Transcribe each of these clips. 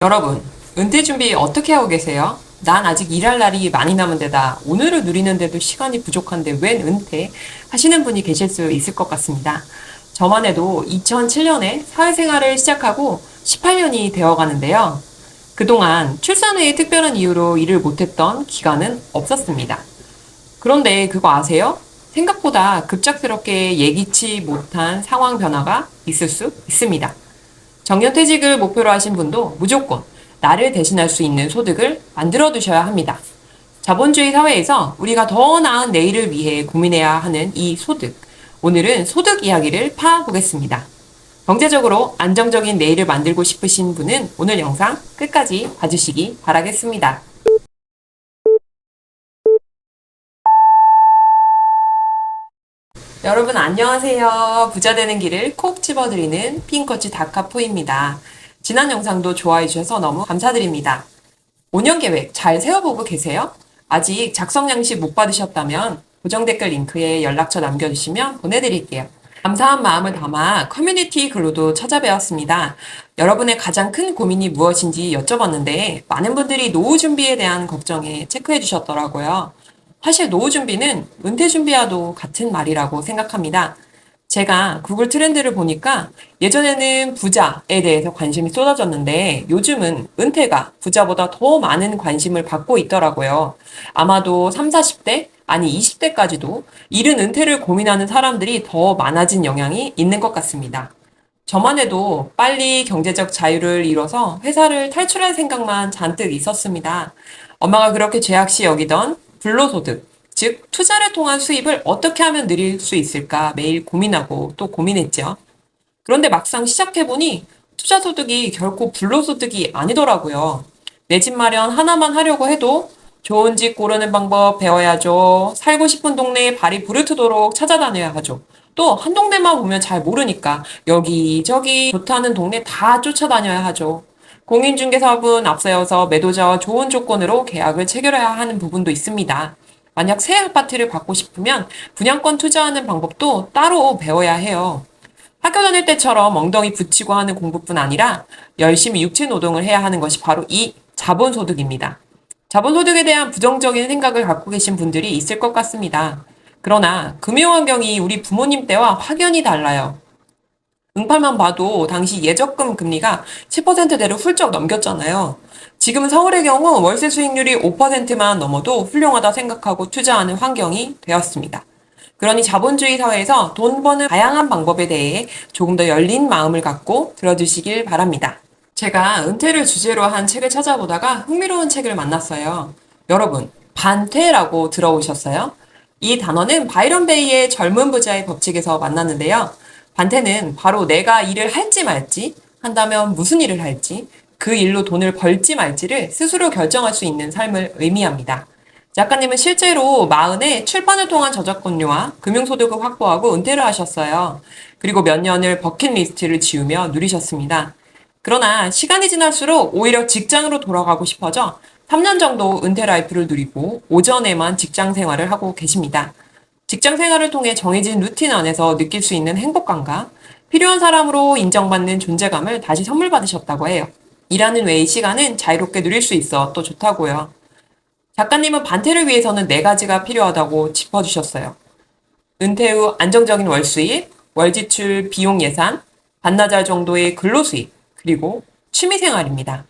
여러분, 은퇴 준비 어떻게 하고 계세요? 난 아직 일할 날이 많이 남은 데다 오늘을 누리는데도 시간이 부족한데 웬 은퇴? 하시는 분이 계실 수 있을 것 같습니다. 저만 해도 2007년에 사회생활을 시작하고 18년이 되어 가는데요. 그동안 출산 후에 특별한 이유로 일을 못했던 기간은 없었습니다. 그런데 그거 아세요? 생각보다 급작스럽게 예기치 못한 상황 변화가 있을 수 있습니다. 정년퇴직을 목표로 하신 분도 무조건 나를 대신할 수 있는 소득을 만들어 두셔야 합니다. 자본주의 사회에서 우리가 더 나은 내일을 위해 고민해야 하는 이 소득. 오늘은 소득 이야기를 파보겠습니다. 경제적으로 안정적인 내일을 만들고 싶으신 분은 오늘 영상 끝까지 봐주시기 바라겠습니다. 여러분 안녕하세요. 부자 되는 길을 콕 집어드리는 핑거치 다카포입니다. 지난 영상도 좋아해 주셔서 너무 감사드립니다. 5년 계획 잘 세워보고 계세요? 아직 작성 양식 못 받으셨다면 고정 댓글 링크에 연락처 남겨주시면 보내드릴게요. 감사한 마음을 담아 커뮤니티 글로도 찾아뵈었습니다. 여러분의 가장 큰 고민이 무엇인지 여쭤봤는데 많은 분들이 노후 준비에 대한 걱정에 체크해 주셨더라고요. 사실 노후 준비는 은퇴 준비와도 같은 말이라고 생각합니다. 제가 구글 트렌드를 보니까 예전에는 부자에 대해서 관심이 쏟아졌는데 요즘은 은퇴가 부자보다 더 많은 관심을 받고 있더라고요. 아마도 3, 40대, 아니 20대까지도 이른 은퇴를 고민하는 사람들이 더 많아진 영향이 있는 것 같습니다. 저만 해도 빨리 경제적 자유를 이뤄서 회사를 탈출할 생각만 잔뜩 있었습니다. 엄마가 그렇게 죄악시 여기던 불로소득, 즉 투자를 통한 수입을 어떻게 하면 늘릴 수 있을까 매일 고민하고 또 고민했죠. 그런데 막상 시작해보니 투자 소득이 결코 불로소득이 아니더라고요. 내 집 마련 하나만 하려고 해도 좋은 집 고르는 방법 배워야죠. 살고 싶은 동네에 발이 부르트도록 찾아다녀야 하죠. 또 한 동네만 보면 잘 모르니까 여기저기 좋다는 동네 다 쫓아다녀야 하죠. 공인중개사업은 앞서여서 매도자와 좋은 조건으로 계약을 체결해야 하는 부분도 있습니다. 만약 새 아파트를 받고 싶으면 분양권 투자하는 방법도 따로 배워야 해요. 학교 다닐 때처럼 엉덩이 붙이고 하는 공부뿐 아니라 열심히 육체 노동을 해야 하는 것이 바로 이 자본소득입니다. 자본소득에 대한 부정적인 생각을 갖고 계신 분들이 있을 것 같습니다. 그러나 금융환경이 우리 부모님 때와 확연히 달라요. 응팔만 봐도 당시 예적금 금리가 10%대를 훌쩍 넘겼잖아요. 지금 서울의 경우 월세 수익률이 5%만 넘어도 훌륭하다 생각하고 투자하는 환경이 되었습니다. 그러니 자본주의 사회에서 돈 버는 다양한 방법에 대해 조금 더 열린 마음을 갖고 들어주시길 바랍니다. 제가 은퇴를 주제로 한 책을 찾아보다가 흥미로운 책을 만났어요. 여러분, 반퇴라고 들어오셨어요? 이 단어는 바이런 베이의 젊은 부자의 법칙에서 만났는데요. 반퇴는 바로 내가 일을 할지 말지, 한다면 무슨 일을 할지, 그 일로 돈을 벌지 말지를 스스로 결정할 수 있는 삶을 의미합니다. 작가님은 실제로 40에 출판을 통한 저작권료와 금융소득을 확보하고 은퇴를 하셨어요. 그리고 몇 년을 버킷리스트를 지우며 누리셨습니다. 그러나 시간이 지날수록 오히려 직장으로 돌아가고 싶어져 3년 정도 은퇴 라이프를 누리고 오전에만 직장 생활을 하고 계십니다. 직장 생활을 통해 정해진 루틴 안에서 느낄 수 있는 행복감과 필요한 사람으로 인정받는 존재감을 다시 선물 받으셨다고 해요. 일하는 외의 시간은 자유롭게 누릴 수 있어 또 좋다고요. 작가님은 반태를 위해서는 4가지가 필요하다고 짚어주셨어요. 은퇴 후 안정적인 월 수입, 월 지출 비용 예산, 반나절 정도의 근로 수입, 그리고 취미 생활입니다.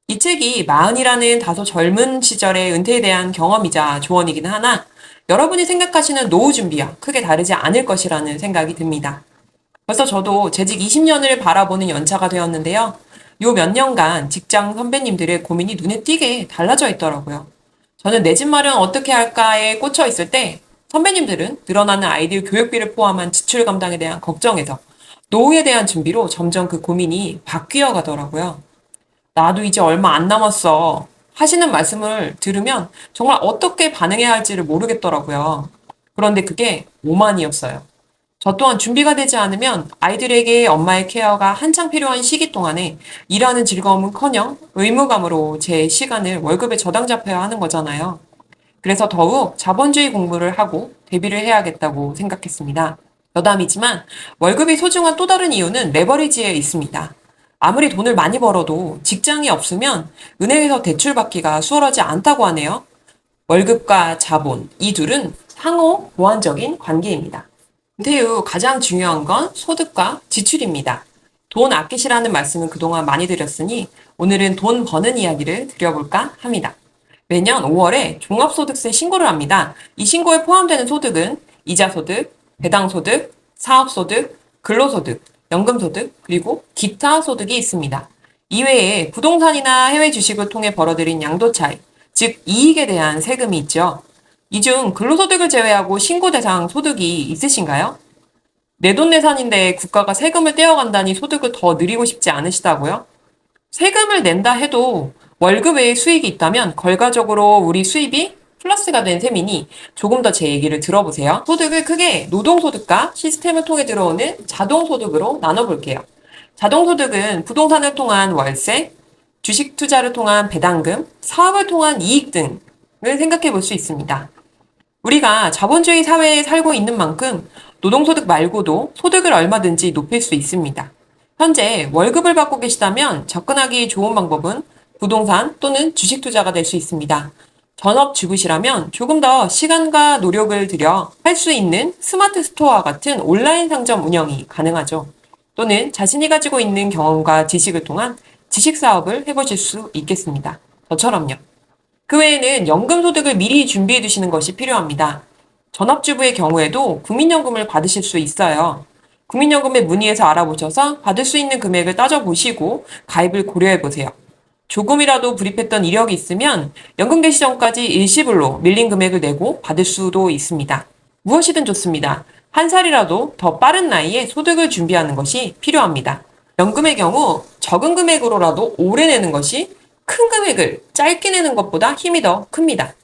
이 책이 40이라는 다소 젊은 시절의 은퇴에 대한 경험이자 조언이긴 하나 여러분이 생각하시는 노후 준비와 크게 다르지 않을 것이라는 생각이 듭니다. 벌써 저도 재직 20년을 바라보는 연차가 되었는데요. 요 몇 년간 직장 선배님들의 고민이 눈에 띄게 달라져 있더라고요. 저는 내 집 마련 어떻게 할까에 꽂혀 있을 때 선배님들은 늘어나는 아이들 교육비를 포함한 지출 감당에 대한 걱정에서 노후에 대한 준비로 점점 그 고민이 바뀌어 가더라고요. 나도 이제 얼마 안 남았어. 하시는 말씀을 들으면 정말 어떻게 반응해야 할지를 모르겠더라고요. 그런데 그게 오만이었어요. 저 또한 준비가 되지 않으면 아이들에게 엄마의 케어가 한창 필요한 시기 동안에 일하는 즐거움은커녕 의무감으로 제 시간을 월급에 저당 잡혀야 하는 거잖아요. 그래서 더욱 자본주의 공부를 하고 대비를 해야겠다고 생각했습니다. 여담이지만 월급이 소중한 또 다른 이유는 레버리지에 있습니다. 아무리 돈을 많이 벌어도 직장이 없으면 은행에서 대출받기가 수월하지 않다고 하네요. 월급과 자본, 이 둘은 상호 보완적인 관계입니다. 은퇴 후 가장 중요한 건 소득과 지출입니다. 돈 아끼시라는 말씀은 그동안 많이 드렸으니 오늘은 돈 버는 이야기를 드려볼까 합니다. 매년 5월에 종합소득세 신고를 합니다. 이 신고에 포함되는 소득은 이자소득, 배당소득, 사업소득, 근로소득, 연금소득, 그리고 기타 소득이 있습니다. 이외에 부동산이나 해외 주식을 통해 벌어들인 양도차익, 즉 이익에 대한 세금이 있죠. 이 중 근로소득을 제외하고 신고 대상 소득이 있으신가요? 내돈내산인데 국가가 세금을 떼어간다니 소득을 더 늘리고 싶지 않으시다고요? 세금을 낸다 해도 월급 외에 수익이 있다면 결과적으로 우리 수입이 플러스가 된 셈이니 조금 더 제 얘기를 들어보세요. 소득을 크게 노동소득과 시스템을 통해 들어오는 자동소득으로 나눠볼게요. 자동소득은 부동산을 통한 월세, 주식 투자를 통한 배당금, 사업을 통한 이익 등을 생각해 볼 수 있습니다. 우리가 자본주의 사회에 살고 있는 만큼 노동소득 말고도 소득을 얼마든지 높일 수 있습니다. 현재 월급을 받고 계시다면 접근하기 좋은 방법은 부동산 또는 주식 투자가 될 수 있습니다. 전업주부시라면 조금 더 시간과 노력을 들여 할 수 있는 스마트 스토어와 같은 온라인 상점 운영이 가능하죠. 또는 자신이 가지고 있는 경험과 지식을 통한 지식 사업을 해보실 수 있겠습니다. 저처럼요. 그 외에는 연금소득을 미리 준비해 두시는 것이 필요합니다. 전업주부의 경우에도 국민연금을 받으실 수 있어요. 국민연금에 문의해서 알아보셔서 받을 수 있는 금액을 따져보시고 가입을 고려해보세요. 조금이라도 불입했던 이력이 있으면 연금 개시 전까지 일시불로 밀린 금액을 내고 받을 수도 있습니다. 무엇이든 좋습니다. 한 살이라도 더 빠른 나이에 소득을 준비하는 것이 필요합니다. 연금의 경우 적은 금액으로라도 오래 내는 것이 큰 금액을 짧게 내는 것보다 힘이 더 큽니다.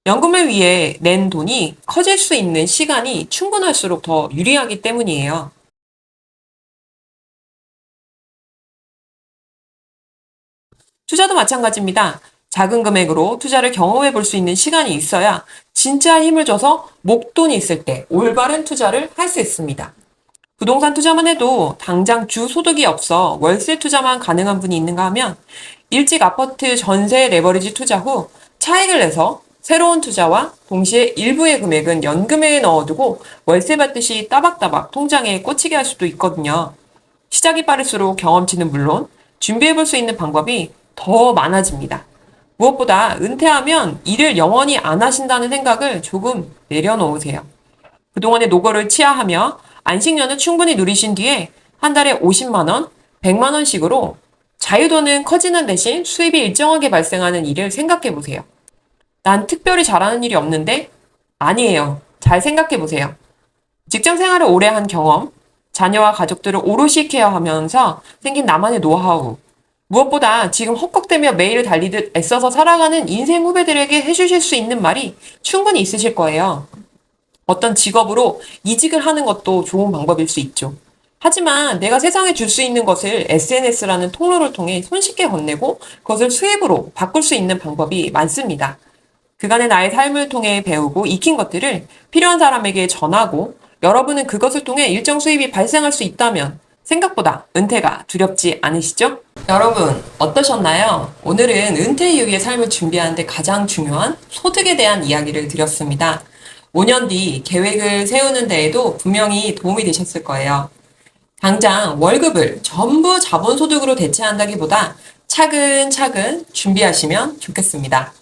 연금을 위해 낸 돈이 커질 수 있는 시간이 충분할수록 더 유리하기 때문이에요. 투자도 마찬가지입니다. 작은 금액으로 투자를 경험해 볼 수 있는 시간이 있어야 진짜 힘을 줘서 목돈이 있을 때 올바른 투자를 할 수 있습니다. 부동산 투자만 해도 당장 주 소득이 없어 월세 투자만 가능한 분이 있는가 하면 일찍 아파트 전세 레버리지 투자 후 차익을 내서 새로운 투자와 동시에 일부의 금액은 연금에 넣어두고 월세 받듯이 따박따박 통장에 꽂히게 할 수도 있거든요. 시작이 빠를수록 경험치는 물론 준비해 볼 수 있는 방법이 더 많아집니다. 무엇보다 은퇴하면 일을 영원히 안 하신다는 생각을 조금 내려놓으세요. 그동안의 노고를 치하하며 안식년을 충분히 누리신 뒤에 한 달에 50만 원, 100만 원씩으로 자유도는 커지는 대신 수입이 일정하게 발생하는 일을 생각해 보세요. 난 특별히 잘하는 일이 없는데? 아니에요. 잘 생각해 보세요. 직장 생활을 오래 한 경험, 자녀와 가족들을 오롯이 케어하면서 생긴 나만의 노하우, 무엇보다 지금 헉헉대며 매일 달리듯 애써서 살아가는 인생 후배들에게 해주실 수 있는 말이 충분히 있으실 거예요. 어떤 직업으로 이직을 하는 것도 좋은 방법일 수 있죠. 하지만 내가 세상에 줄 수 있는 것을 SNS라는 통로를 통해 손쉽게 건네고 그것을 수입으로 바꿀 수 있는 방법이 많습니다. 그간의 나의 삶을 통해 배우고 익힌 것들을 필요한 사람에게 전하고 여러분은 그것을 통해 일정 수입이 발생할 수 있다면 생각보다 은퇴가 두렵지 않으시죠? 여러분 어떠셨나요? 오늘은 은퇴 이후의 삶을 준비하는데 가장 중요한 소득에 대한 이야기를 드렸습니다. 5년 뒤 계획을 세우는 데에도 분명히 도움이 되셨을 거예요. 당장 월급을 전부 자본소득으로 대체한다기보다 차근차근 준비하시면 좋겠습니다.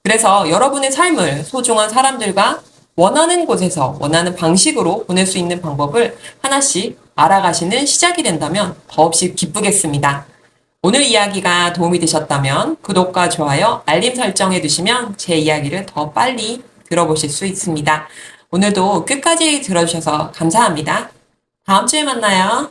그래서 여러분의 삶을 소중한 사람들과 원하는 곳에서 원하는 방식으로 보낼 수 있는 방법을 하나씩 알아가시는 시작이 된다면 더없이 기쁘겠습니다. 오늘 이야기가 도움이 되셨다면 구독과 좋아요, 알림 설정해 두시면 제 이야기를 더 빨리 들어보실 수 있습니다. 오늘도 끝까지 들어주셔서 감사합니다. 다음 주에 만나요.